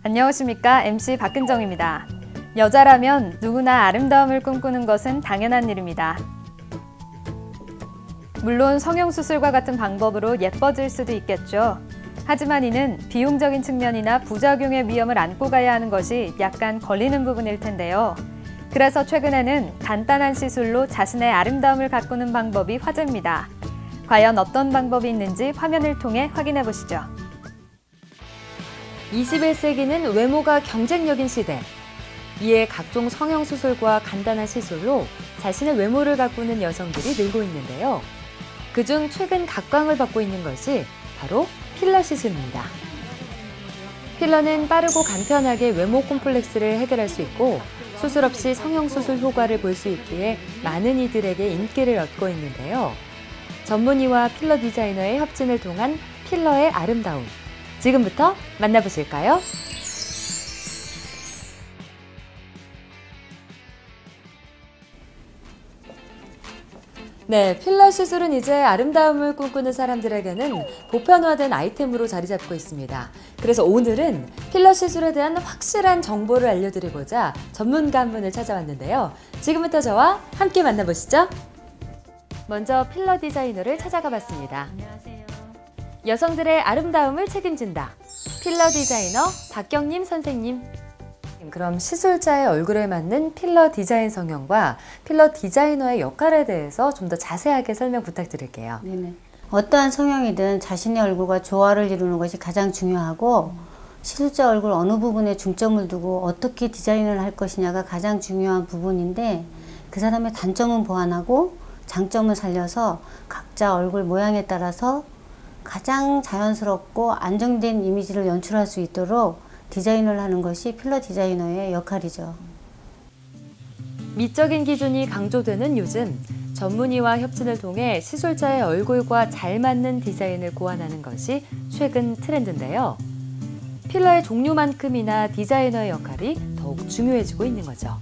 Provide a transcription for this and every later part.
안녕하십니까. MC 박근정입니다. 여자라면 누구나 아름다움을 꿈꾸는 것은 당연한 일입니다. 물론 성형수술과 같은 방법으로 예뻐질 수도 있겠죠. 하지만 이는 비용적인 측면이나 부작용의 위험을 안고 가야 하는 것이 약간 걸리는 부분일 텐데요. 그래서 최근에는 간단한 시술로 자신의 아름다움을 가꾸는 방법이 화제입니다. 과연 어떤 방법이 있는지 화면을 통해 확인해 보시죠. 21세기는 외모가 경쟁력인 시대. 이에 각종 성형수술과 간단한 시술로 자신의 외모를 가꾸는 여성들이 늘고 있는데요. 그중 최근 각광을 받고 있는 것이 바로 필러 시술입니다. 필러는 빠르고 간편하게 외모 콤플렉스를 해결할 수 있고 수술 없이 성형수술 효과를 볼 수 있기에 많은 이들에게 인기를 얻고 있는데요. 전문의와 필러 디자이너의 협진을 통한 필러의 아름다움. 지금부터 만나보실까요? 네, 필러 시술은 이제 아름다움을 꿈꾸는 사람들에게는 보편화된 아이템으로 자리 잡고 있습니다. 그래서 오늘은 필러 시술에 대한 확실한 정보를 알려드리고자 전문가 한 분을 찾아왔는데요. 지금부터 저와 함께 만나보시죠. 먼저 필러 디자이너를 찾아가 봤습니다. 안녕하세요. 여성들의 아름다움을 책임진다. 필러 디자이너 박경림 선생님. 그럼 시술자의 얼굴에 맞는 필러 디자인 성형과 필러 디자이너의 역할에 대해서 좀 더 자세하게 설명 부탁드릴게요. 네네. 어떠한 성형이든 자신의 얼굴과 조화를 이루는 것이 가장 중요하고 시술자 얼굴 어느 부분에 중점을 두고 어떻게 디자인을 할 것이냐가 가장 중요한 부분인데 그 사람의 단점은 보완하고 장점을 살려서 각자 얼굴 모양에 따라서 가장 자연스럽고 안정된 이미지를 연출할 수 있도록 디자인을 하는 것이 필러 디자이너의 역할이죠. 미적인 기준이 강조되는 요즘, 전문의와 협진을 통해 시술자의 얼굴과 잘 맞는 디자인을 고안하는 것이 최근 트렌드인데요. 필러의 종류만큼이나 디자이너의 역할이 더욱 중요해지고 있는 거죠.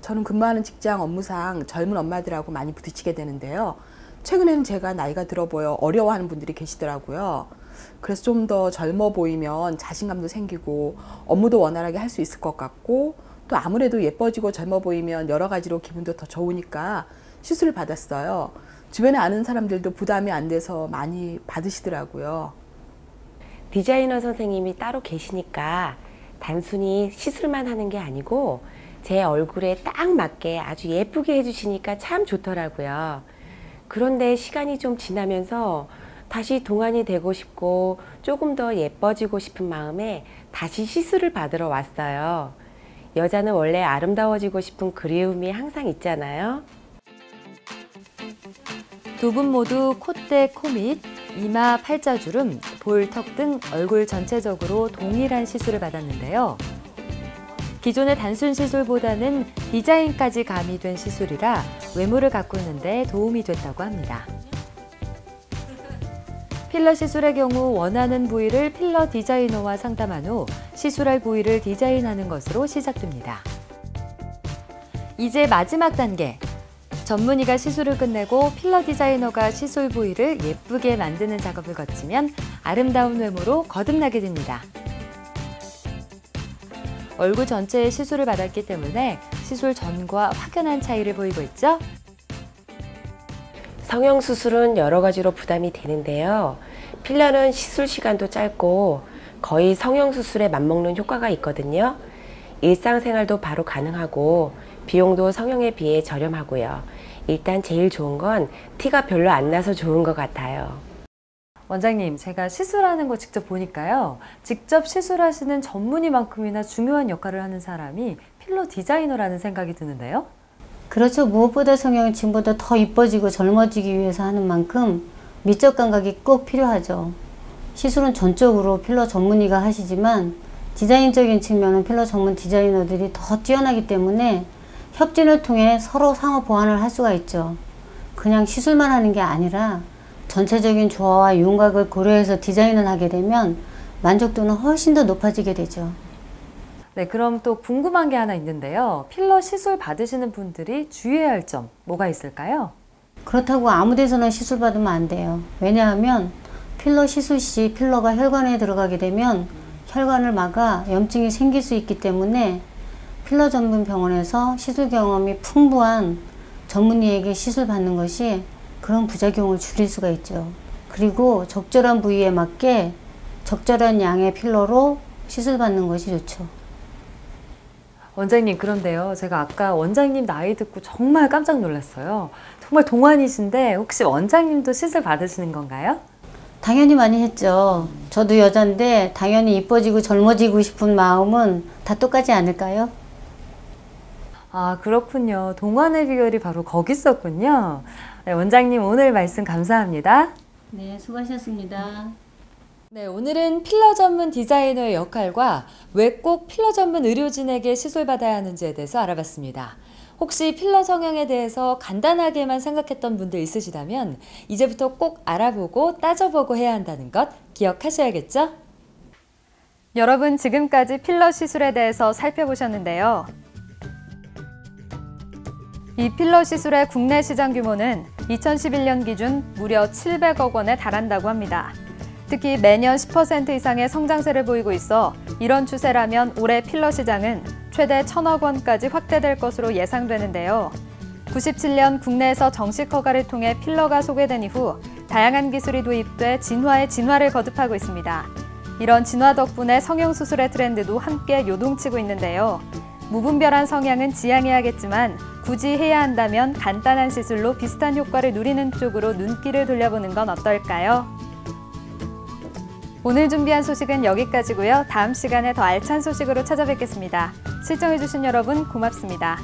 저는 근무하는 직장 업무상 젊은 엄마들하고 많이 부딪히게 되는데요. 최근에는 제가 나이가 들어 보여 어려워하는 분들이 계시더라고요. 그래서 좀 더 젊어 보이면 자신감도 생기고 업무도 원활하게 할 수 있을 것 같고 또 아무래도 예뻐지고 젊어 보이면 여러 가지로 기분도 더 좋으니까 시술을 받았어요. 주변에 아는 사람들도 부담이 안 돼서 많이 받으시더라고요. 디자이너 선생님이 따로 계시니까 단순히 시술만 하는 게 아니고 제 얼굴에 딱 맞게 아주 예쁘게 해주시니까 참 좋더라고요. 그런데 시간이 좀 지나면서 다시 동안이 되고 싶고 조금 더 예뻐지고 싶은 마음에 다시 시술을 받으러 왔어요. 여자는 원래 아름다워지고 싶은 그리움이 항상 있잖아요. 두 분 모두 콧대, 코밑, 이마, 팔자주름, 볼, 턱 등 얼굴 전체적으로 동일한 시술을 받았는데요. 기존의 단순 시술보다는 디자인까지 가미된 시술이라 외모를 가꾸는 데 도움이 됐다고 합니다. 필러 시술의 경우 원하는 부위를 필러 디자이너와 상담한 후 시술할 부위를 디자인하는 것으로 시작됩니다. 이제 마지막 단계. 전문의가 시술을 끝내고 필러 디자이너가 시술 부위를 예쁘게 만드는 작업을 거치면 아름다운 외모로 거듭나게 됩니다. 얼굴 전체에 시술을 받았기 때문에 시술 전과 확연한 차이를 보이고 있죠? 성형수술은 여러 가지로 부담이 되는데요. 필러는 시술 시간도 짧고 거의 성형수술에 맞먹는 효과가 있거든요. 일상생활도 바로 가능하고 비용도 성형에 비해 저렴하고요. 일단 제일 좋은 건 티가 별로 안 나서 좋은 것 같아요. 원장님, 제가 시술하는 거 직접 보니까요. 직접 시술하시는 전문의만큼이나 중요한 역할을 하는 사람이 필러 디자이너라는 생각이 드는데요. 그렇죠. 무엇보다 성형은 지금보다 더 이뻐지고 젊어지기 위해서 하는 만큼 미적 감각이 꼭 필요하죠. 시술은 전적으로 필러 전문의가 하시지만 디자인적인 측면은 필러 전문 디자이너들이 더 뛰어나기 때문에 협진을 통해 서로 상호 보완을 할 수가 있죠. 그냥 시술만 하는 게 아니라 전체적인 조화와 윤곽을 고려해서 디자인을 하게 되면 만족도는 훨씬 더 높아지게 되죠. 네, 그럼 또 궁금한 게 하나 있는데요. 필러 시술 받으시는 분들이 주의해야 할 점 뭐가 있을까요? 그렇다고 아무 데서나 시술 받으면 안 돼요. 왜냐하면 필러 시술 시 필러가 혈관에 들어가게 되면 혈관을 막아 염증이 생길 수 있기 때문에 필러 전문 병원에서 시술 경험이 풍부한 전문의에게 시술 받는 것이 그런 부작용을 줄일 수가 있죠. 그리고 적절한 부위에 맞게 적절한 양의 필러로 시술 받는 것이 좋죠. 원장님, 그런데요. 제가 아까 원장님 나이 듣고 정말 깜짝 놀랐어요. 정말 동안이신데 혹시 원장님도 시술 받으시는 건가요? 당연히 많이 했죠. 저도 여잔데 당연히 이뻐지고 젊어지고 싶은 마음은 다 똑같지 않을까요? 아, 그렇군요. 동안의 비결이 바로 거기 있었군요. 네, 원장님 오늘 말씀 감사합니다. 네, 수고하셨습니다. 네, 오늘은 필러 전문 디자이너의 역할과 왜 꼭 필러 전문 의료진에게 시술받아야 하는지에 대해서 알아봤습니다. 혹시 필러 성형에 대해서 간단하게만 생각했던 분들 있으시다면 이제부터 꼭 알아보고 따져보고 해야 한다는 것 기억하셔야겠죠? 여러분, 지금까지 필러 시술에 대해서 살펴보셨는데요. 이 필러 시술의 국내 시장 규모는 2011년 기준 무려 700억 원에 달한다고 합니다. 특히 매년 10% 이상의 성장세를 보이고 있어 이런 추세라면 올해 필러 시장은 최대 1,000억 원까지 확대될 것으로 예상되는데요. 97년 국내에서 정식 허가를 통해 필러가 소개된 이후 다양한 기술이 도입돼 진화의 진화를 거듭하고 있습니다. 이런 진화 덕분에 성형수술의 트렌드도 함께 요동치고 있는데요. 무분별한 성향은 지양해야겠지만 굳이 해야 한다면 간단한 시술로 비슷한 효과를 누리는 쪽으로 눈길을 돌려보는 건 어떨까요? 오늘 준비한 소식은 여기까지고요. 다음 시간에 더 알찬 소식으로 찾아뵙겠습니다. 시청해주신 여러분 고맙습니다.